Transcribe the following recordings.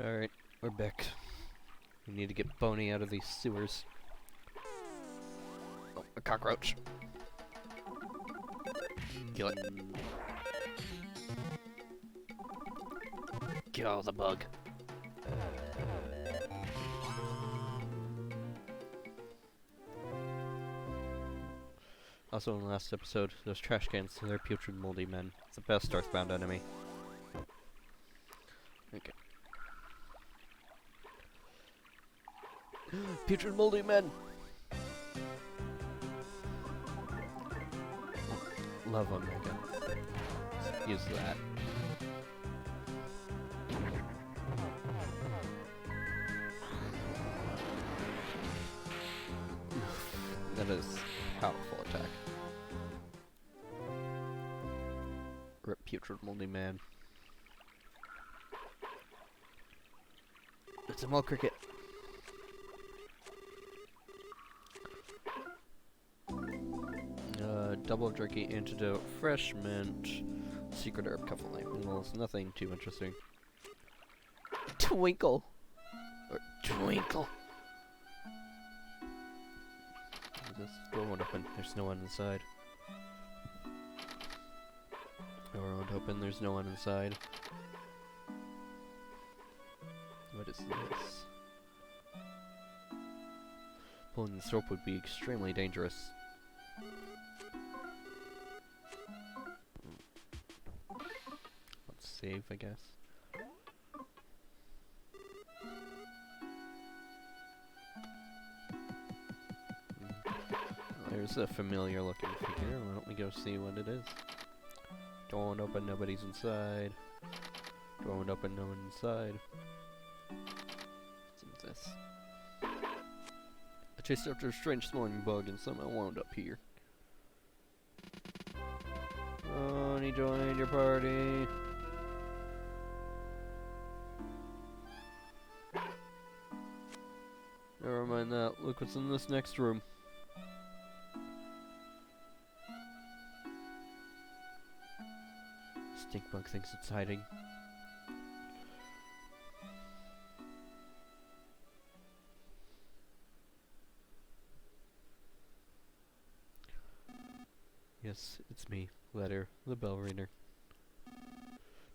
Alright, we're back. We need to get Boney out of these sewers. Oh, a cockroach. Kill it. Kill the bug. Also in the last episode, those trash cans, they're putrid moldy men. It's the best Earthbound enemy. Okay. Putrid moldy men! Love Omega. Let's use that. That is a powerful attack. Rip putrid moldy man. It's a mole cricket. Double jerky antidote, fresh mint, secret herb cuffling. Well, it's nothing too interesting. Twinkle! Or twinkle! This door won't open, there's no one inside. Door won't open, there's no one inside. What is this? Pulling this rope would be extremely dangerous. Let's save, I guess. There's a familiar looking figure. Why don't we go see what it is? Door won't open, nobody's inside. Door won't open, no one inside. What's in this? I chased after a strange smelling bug and somehow wound up here. Oh, and he joined your party. Never mind that. Look what's in this next room. Stink bug thinks it's hiding. Yes, it's me, Letter, the bell ringer.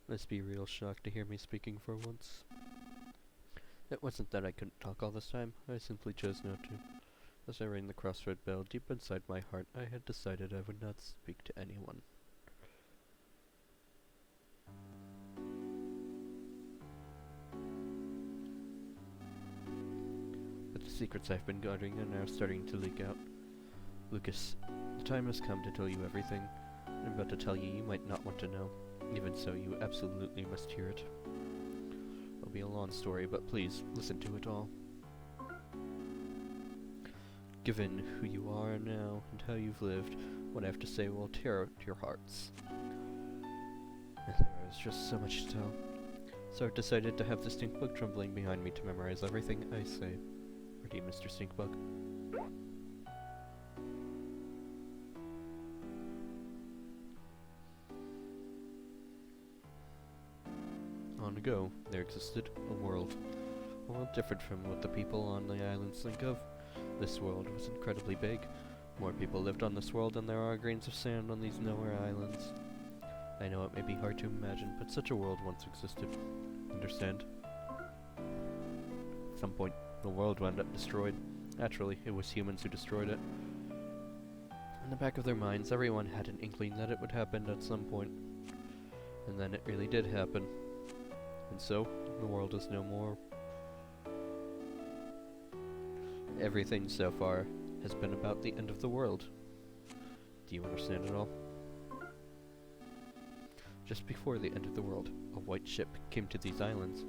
Must be real shocked to hear me speaking for once. It wasn't that I couldn't talk all this time, I simply chose not to. As I rang the crossroad bell, deep inside my heart, I had decided I would not speak to anyone. But the secrets I've been guarding are now starting to leak out. Lucas, the time has come to tell you everything. I'm about to tell you you might not want to know. Even so, you absolutely must hear it. It'll be a long story, but please, listen to it all. Given who you are now, and how you've lived, what I have to say will tear to your hearts. And there is just so much to tell. So I've decided to have the stink bug trembling behind me to memorize everything I say. Ready, Mr. Stinkbug? Long ago, there existed a world different from what the people on the islands think of. This world was incredibly big. More people lived on this world than there are grains of sand on these nowhere islands. I know it may be hard to imagine, but such a world once existed. Understand? At some point, the world wound up destroyed. Naturally, it was humans who destroyed it. In the back of their minds, everyone had an inkling that it would happen at some point. And then it really did happen. And so, the world is no more. Everything so far has been about the end of the world. Do you understand it all? Just before the end of the world, a white ship came to these islands.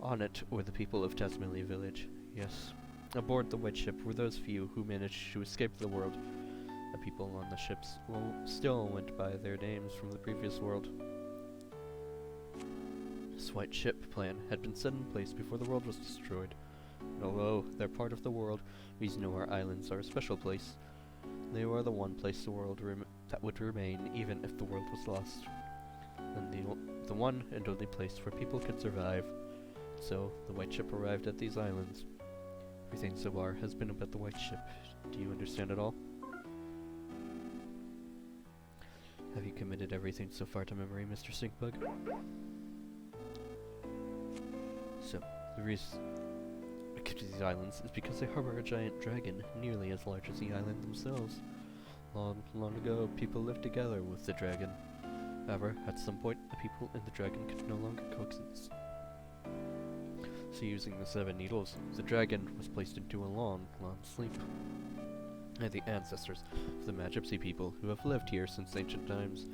On it were the people of Tasmania Village. Yes, aboard the white ship were those few who managed to escape the world. The people on the ships still went by their names from the previous world. This white ship plan had been set in place before the world was destroyed. And although they're part of the world, these Nowhere Islands are a special place. They were the one place the world that would remain even if the world was lost. And the one and only place where people could survive. So, the white ship arrived at these islands. Everything so far has been about the white ship. Do you understand it all? Have you committed everything so far to memory, Mr. Stinkbug? So, the reason I came to these islands is because they harbor a giant dragon, nearly as large as the island themselves. Long, long ago, people lived together with the dragon. However, at some point, the people and the dragon could no longer coexist. So using the 7 needles, the dragon was placed into a long, long sleep. And the ancestors of the Magypsy people who have lived here since ancient times.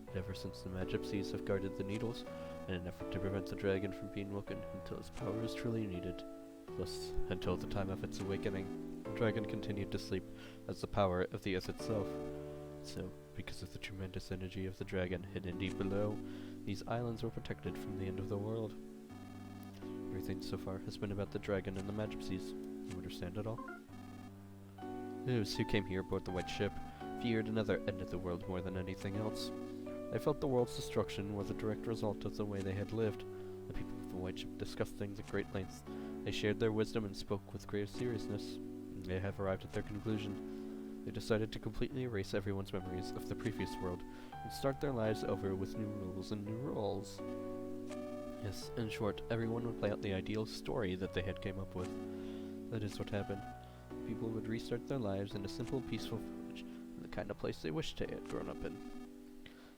And ever since the Magypsies have guarded the needles, in an effort to prevent the dragon from being woken until its power is truly needed. Thus, until the time of its awakening, the dragon continued to sleep as the power of the earth itself. So, because of the tremendous energy of the dragon hidden deep below, these islands were protected from the end of the world. Everything so far has been about the dragon and the Magypsies. You understand it all? Those who came here aboard the white ship feared another end of the world more than anything else. They felt the world's destruction was a direct result of the way they had lived. The people of the white ship discussed things at great lengths. They shared their wisdom and spoke with great seriousness. They have arrived at their conclusion. They decided to completely erase everyone's memories of the previous world and start their lives over with new rules and new roles. Yes, in short, everyone would play out the ideal story that they had came up with. That is what happened. People would restart their lives in a simple, peaceful village, in the kind of place they wished they had grown up in.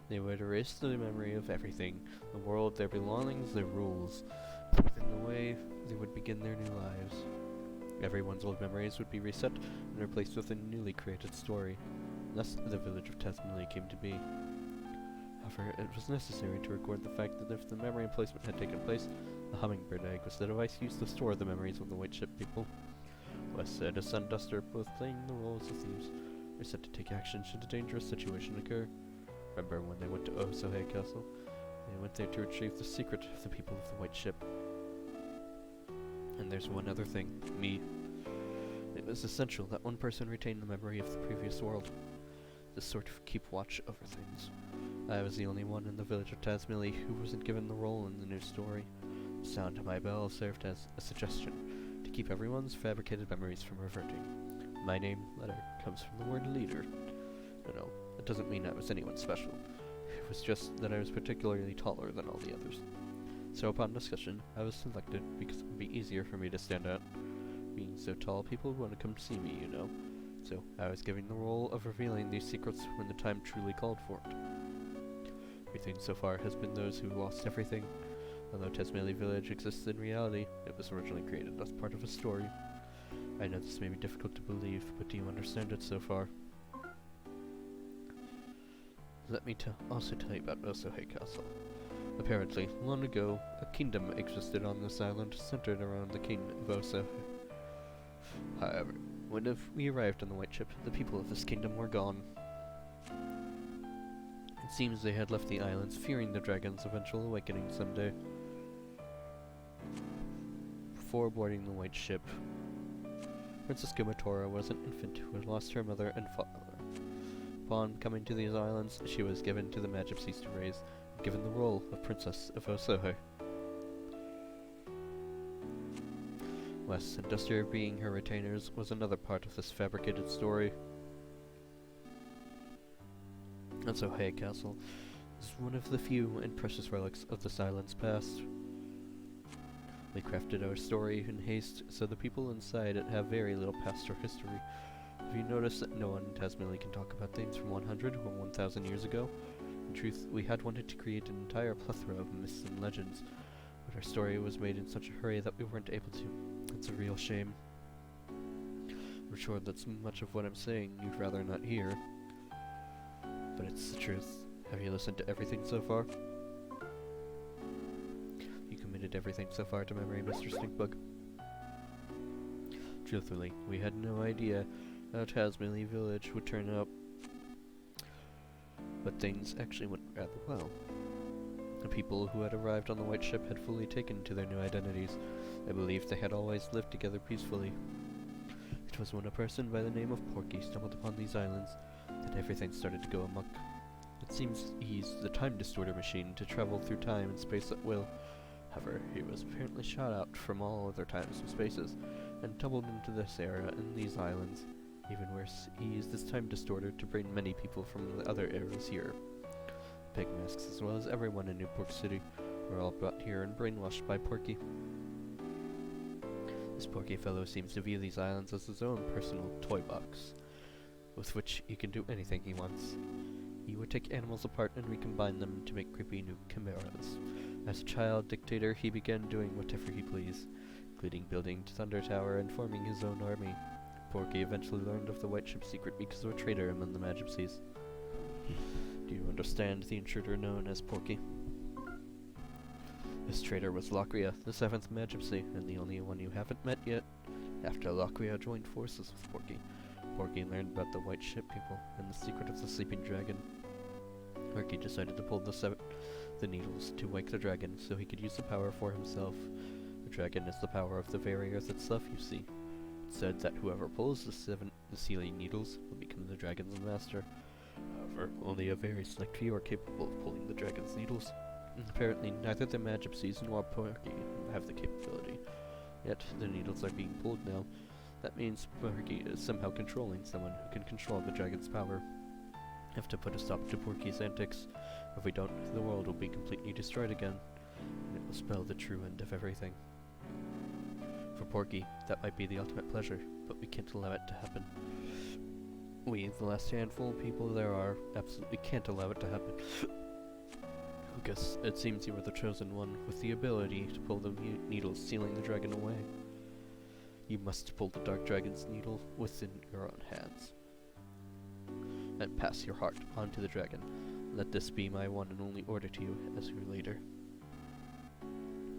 They would erase the memory of everything, the world, their belongings, their rules. Within the way, they would begin their new lives. Everyone's old memories would be reset and replaced with a newly created story. Thus, the village of Tasmania came to be. However, it was necessary to record the fact that if the memory emplacement had taken place, the hummingbird egg was the device used to store the memories of the white ship people. Fassad and Sunduster, both playing the roles of thieves, were set to take action should a dangerous situation occur. Remember when they went to Osohe Castle? They went there to retrieve the secret of the people of the white ship. And there's one other thing, me. It was essential that one person retain the memory of the previous world. This sort of keep watch over things. I was the only one in the village of Tasmania who wasn't given the role in the new story. The sound of my bell served as a suggestion to keep everyone's fabricated memories from reverting. My name, letter, comes from the word leader. No, it doesn't mean I was anyone special. It was just that I was particularly taller than all the others. So upon discussion, I was selected because it would be easier for me to stand out. Being so tall, people would want to come see me, you know. So I was given the role of revealing these secrets when the time truly called for it. Everything so far has been those who lost everything. Although Tasmania Village exists in reality, it was originally created as part of a story. I know this may be difficult to believe, but do you understand it so far? Let me also tell you about Osohe Castle. Apparently, long ago, a kingdom existed on this island centered around the king of Osohe. However, when we arrived on the white ship, the people of this kingdom were gone. It seems they had left the islands, fearing the dragon's eventual awakening someday. Before boarding the white ship, Princess Kumatora was an infant who had lost her mother and father. Upon coming to these islands, she was given to the Magypsies to raise, and given the role of Princess of Osohe. Wes and Duster being her retainers was another part of this fabricated story. Osohe Castle is one of the few and precious relics of this island's past. We crafted our story in haste, so the people inside it have very little past or history. Have you noticed that no one in Tasmania can talk about things from 100 or 1,000 years ago? In truth, we had wanted to create an entire plethora of myths and legends, but our story was made in such a hurry that we weren't able to. It's a real shame. I'm sure that's much of what I'm saying you'd rather not hear, but it's the truth. Have you listened to everything so far? You committed everything so far to memory, Mr. Stinkbug? Truthfully, we had no idea how Tasmania Village would turn out, but things actually went rather well. The people who had arrived on the white ship had fully taken to their new identities. They believed they had always lived together peacefully. It was when a person by the name of Porky stumbled upon these islands that everything started to go amok. It seems he used the time distorter machine to travel through time and space at will. However, he was apparently shot out from all other times and spaces, and tumbled into this era and these islands. Even worse, he used this time distorter to bring many people from the other eras here. Pig masks, as well as everyone in Newport City, were all brought here and brainwashed by Porky. This Porky fellow seems to view these islands as his own personal toy box, with which he can do anything he wants. He would take animals apart and recombine them to make creepy new chimeras. As a child dictator, he began doing whatever he pleased, including building Thunder Tower and forming his own army. Porky eventually learned of the White Ship's secret because of a traitor among the Magipsies. Do you understand the intruder known as Porky? This traitor was Lockria, the 7th Magipsy, and the only one you haven't met yet. After Lockria joined forces with Porky, Porky learned about the White Ship people and the secret of the sleeping dragon. Porky decided to pull the needles to wake the dragon so he could use the power for himself. The dragon is the power of the very earth itself, you see. It's said that whoever pulls the sealing needles will become the dragon's master. However, only a very select few are capable of pulling the dragon's needles. Apparently, neither the Magipsies nor Porky have the capability. Yet, the needles are being pulled now. That means Porky is somehow controlling someone who can control the dragon's power. We have to put a stop to Porky's antics. If we don't, the world will be completely destroyed again, and it will spell the true end of everything. For Porky, that might be the ultimate pleasure, but we can't allow it to happen. We, the last handful of people there are, absolutely can't allow it to happen. Lucas, it seems you are the chosen one, with the ability to pull the needles sealing the dragon away. You must pull the Dark Dragon's needle within your own hands, and pass your heart onto the dragon. Let this be my one and only order to you as your leader.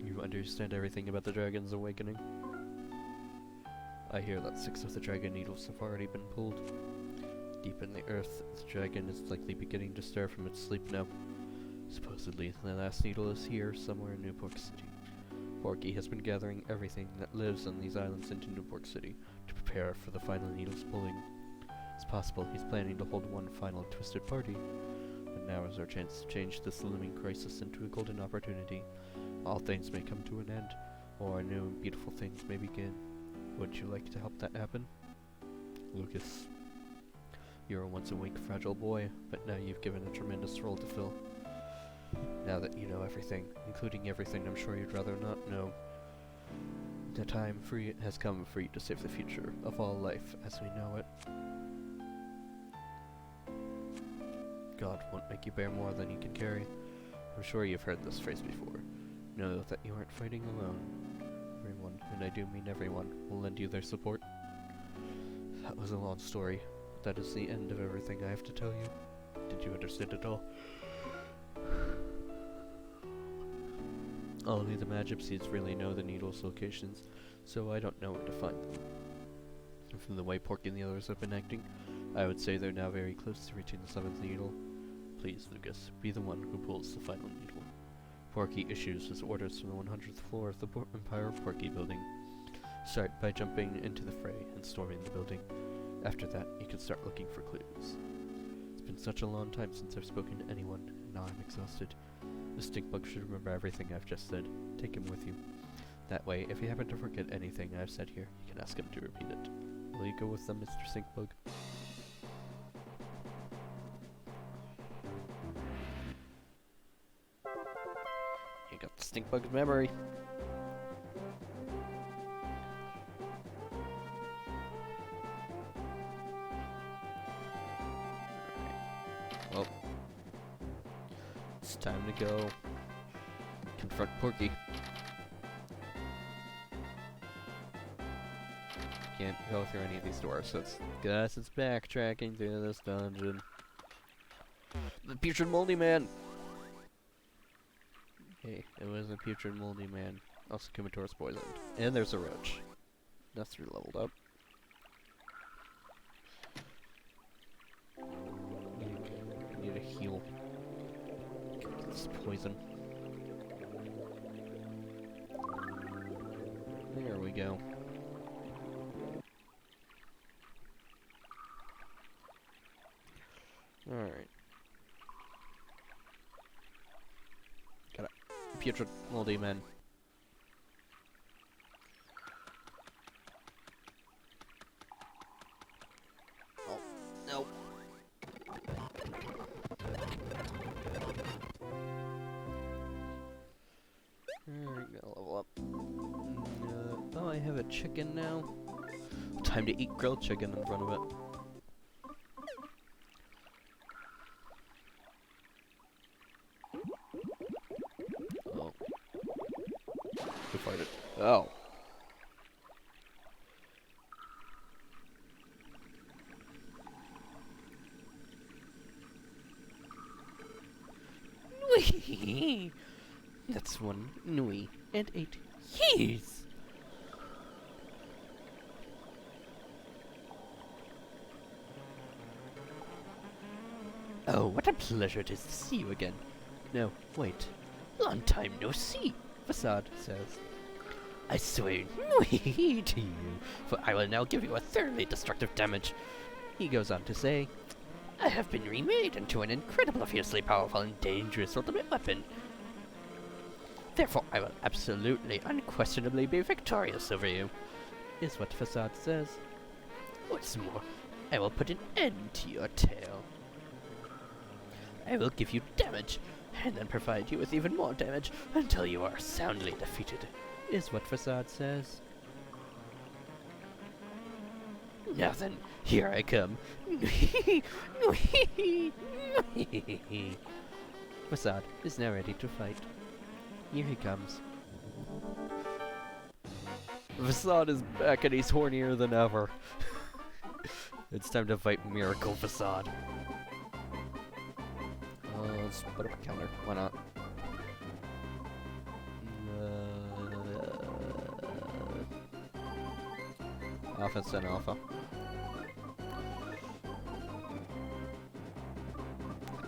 You understand everything about the dragon's awakening? I hear that 6 of the dragon needles have already been pulled. Deep in the earth, the dragon is likely beginning to stir from its sleep now. Supposedly, the last needle is here, somewhere in Newport City. Porky has been gathering everything that lives on these islands into Newport City to prepare for the final needle's pulling. It's possible he's planning to hold one final twisted party, but now is our chance to change this looming crisis into a golden opportunity. All things may come to an end, or new and beautiful things may begin. Would you like to help that happen? Lucas, you're a once-awake fragile boy, but now you've given a tremendous role to fill. Now that you know everything, including everything I'm sure you'd rather not know, the time has come for you to save the future of all life as we know it. God won't make you bear more than you can carry. I'm sure you've heard this phrase before. Know that you aren't fighting alone. Everyone, and I do mean everyone, will lend you their support. That was a long story. That is the end of everything I have to tell you. Did you understand it all? Only the Magipsies really know the needle's locations, so I don't know where to find them. And from the way Porky and the others have been acting, I would say they're now very close to reaching the 7th needle. Please, Lucas, be the one who pulls the final needle. Porky issues his orders from the 100th floor of the Empire Porky building. Start by jumping into the fray and storming the building. After that, you can start looking for clues. It's been such a long time since I've spoken to anyone, and now I'm exhausted. The Stinkbug should remember everything I've just said. Take him with you. That way, if you happen to forget anything I've said here, you can ask him to repeat it. Will you go with them, Mr. Stinkbug? You got the Stinkbug's memory. Well, it's time to go confront Porky. Can't go through any of these doors, so it's backtracking through this dungeon. The putrid moldy man! Hey, it was a putrid moldy man. Also Kumator's poisoned. And there's a roach. That's 3 leveled up. Need a heal. This poison. There we go. Alright. Got a putrid moldy man. have a chicken now? Time to eat grilled chicken in front of it. Oh. Who farted? Oh. That's one Nui and 8 years. Oh, what a pleasure it is to see you again. No, wait. Long time no see, Fassad says. I swear to you, for I will now give you a thoroughly destructive damage. He goes on to say, I have been remade into an incredibly fiercely powerful and dangerous ultimate weapon. Therefore, I will absolutely, unquestionably be victorious over you, is what Fassad says. What's more, I will put an end to your tale. I will give you damage, and then provide you with even more damage until you are soundly defeated, is what Fassad says. Now then, here I come. Fassad is now ready to fight. Here he comes. Fassad is back and he's hornier than ever. It's time to fight Miracle Fassad. Let's put up a counter. Why not? Offense and alpha.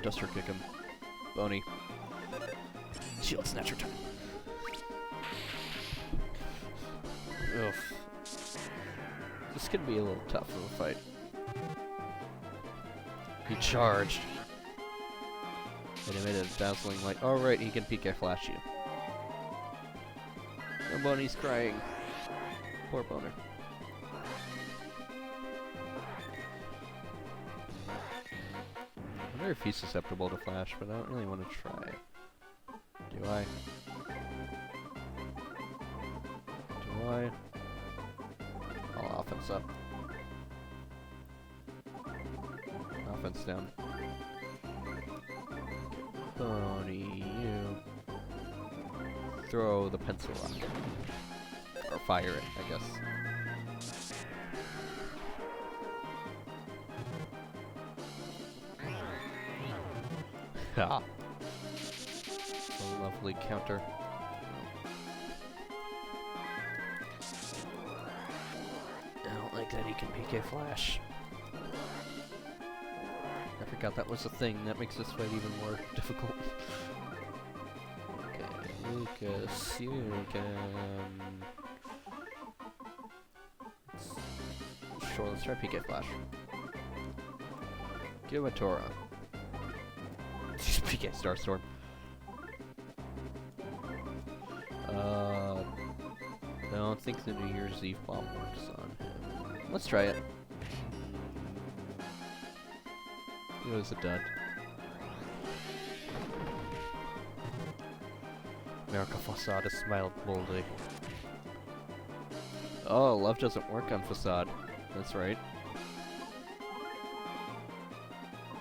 Duster kick him. Bony. Shield snatcher time. Oof. This could be a little tough of a fight. He charged. And he made a dazzling light. Oh right, he can PK flash you. And Boney's crying. Poor Boner. I wonder if he's susceptible to flash, but I don't really want to try. Do I? Do I? I'll offense up. Offense down. Boney, you. Throw the pencil rock. Or fire it, I guess. Ha! A lovely counter. I don't like that he can PK flash. I forgot that was a thing. That makes this fight even more difficult. Okay, Lucas, you can... Sure, let's try PK flash. Give a Tora. PK Starstorm. I don't think the New Year's Eve bomb works on him. Let's try it. It was a dud. Miracle Fassad smiled boldly. Oh, love doesn't work on Fassad. That's right.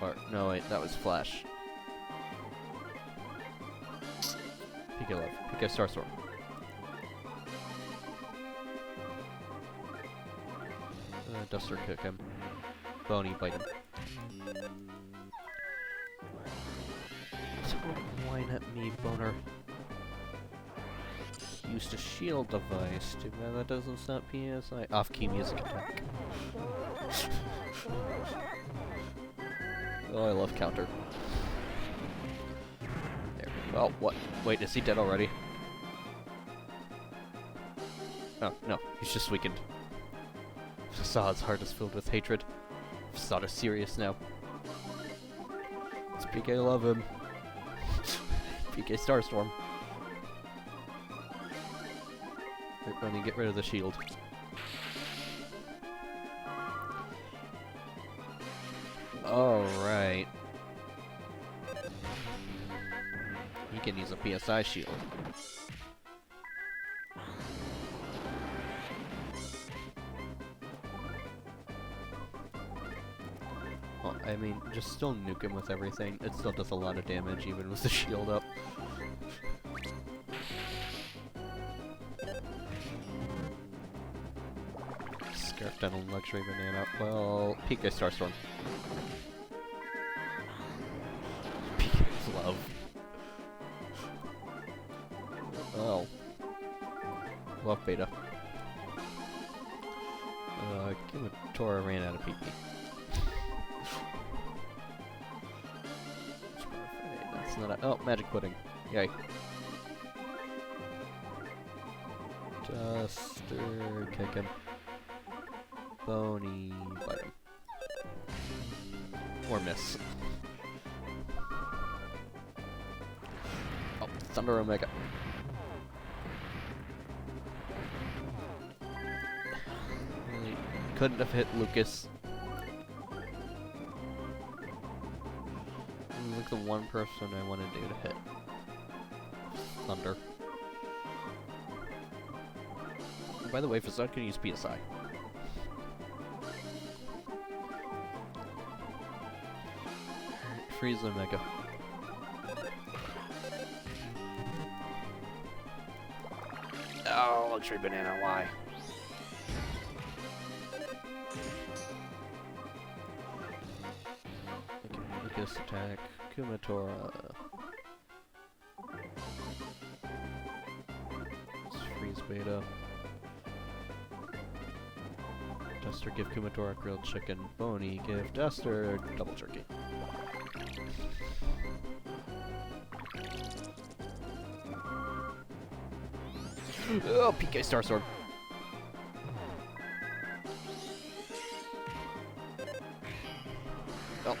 Or, no wait, that was Flash. PK Love. PK Starstorm. Duster kick him. Boney bite him. Don't whine at me, Boner. Used a shield device. Too bad that doesn't stop PSI. Off-key music attack. Oh, I love counter. There we go. Oh, what? Wait, is he dead already? Oh, no. He's just weakened. Fassad's heart is filled with hatred. Fassad is serious now. Let's PK love him. PK Starstorm. We're going to get rid of the shield. Alright. He can use a PSI shield. I mean, just still nuke him with everything. It still does a lot of damage, even with the shield up. Scarf Dental Luxury Banana. Well, PK Starstorm. PK's love. Oh. Love Beta. Kumatora ran out of PP. That's not a— oh, Magic Pudding. Yay. Duster, kick him. Bony, bite him. Or miss. Oh, Thunder Omega. Really couldn't have hit Lucas. This is like the one person I want to do to hit. Thunder. And by the way, Fassad can use PSI. Freeze Omega. Oh, Luxury Banana, why? Okay, Lucas attack. Kumatora. Let's freeze Beta. Duster, give Kumatora grilled chicken. Bony, give Duster double jerky. Oh, PK Starstorm. Oh.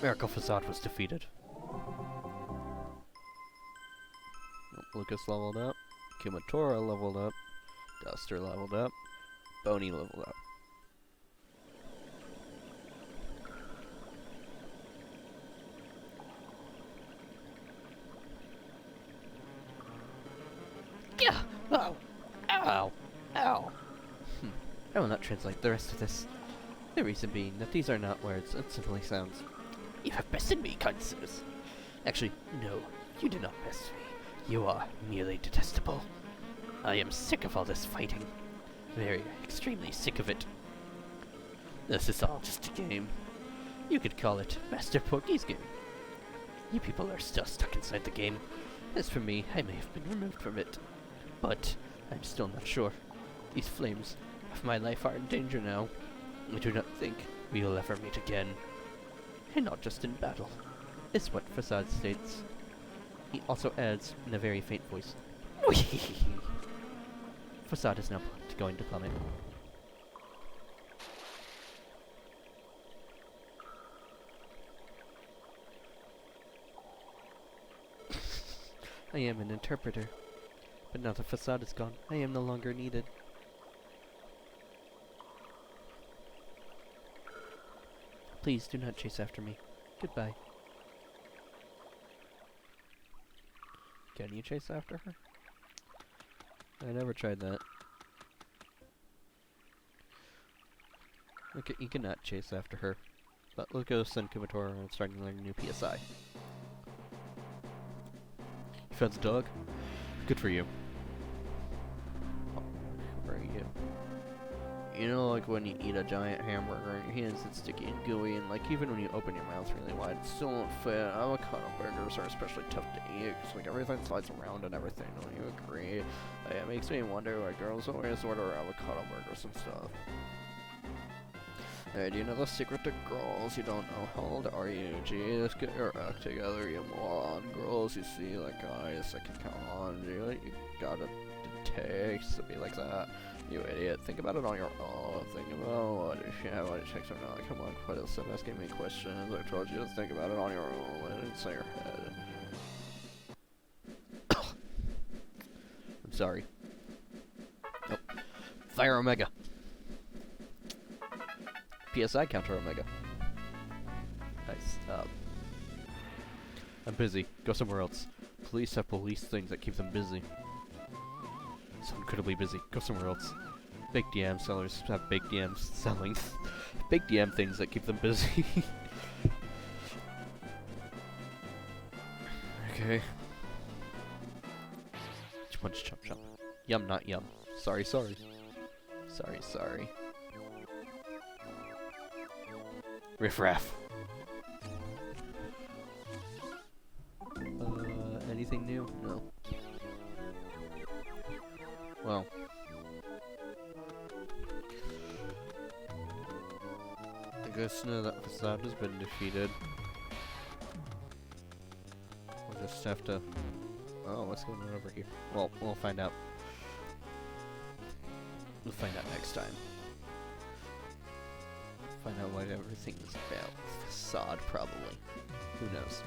Miracle Fassad was defeated. Oh, Lucas leveled up. Kumatora leveled up. Duster leveled up. Bony leveled up. Yeah! Ow! Ow! Ow! I will not translate the rest of this. The reason being that these are not words, it simply sounds. You have bested me, kind sirs. Actually, no, you did not best me. You are merely detestable. I am sick of all this fighting. Very, extremely sick of it. This is all just a game. You could call it Master Porky's game. You people are still stuck inside the game. As for me, I may have been removed from it. But I'm still not sure. These flames of my life are in danger now. I do not think we will ever meet again. And not just in battle, is what Fassad states. He also adds, in a very faint voice, Fassad is now going to plummet. I am an interpreter. But now the Fassad is gone, I am no longer needed. Please do not chase after me. Goodbye. Can you chase after her? I never tried that. Okay, you cannot chase after her. But Lucas and Kumatora are starting to learn a new PSI. You fed the dog? Good for you. Oh, where are you? You know, like when you eat a giant hamburger and your hands get sticky and gooey, and like even when you open your mouth really wide, it still won't fit. Avocado burgers are especially tough to eat because like everything slides around and everything. Don't you agree? Like, it makes me wonder why girls always order avocado burgers and stuff. Hey, do you know the secret to girls? You don't know. How old are you? Jeez, get your act together, you moron. Girls you see like guys I can count on. You gotta takes to be like that. You idiot. Think about it on your own. Think about what it takes or not. Come on, quit it. Stop asking me questions. I told you to think about it on your own. Let it inside your head. I'm sorry. Nope. Fire Omega. PSI counter Omega. Nice. I'm busy. Go somewhere else. Police have police things that keep them busy. So incredibly busy. Go somewhere else. Big DM sellers have big DMs selling big DM things that keep them busy. Okay. Which one's chop chop? Yum, not yum. Sorry, sorry. Sorry, sorry. Riff raff. Anything new? No. Well. I guess now that Fassad has been defeated, we'll just have to... Oh, what's going on over here? Well, we'll find out. We'll find out next time. Find out what everything is about. Fassad, probably. Who knows?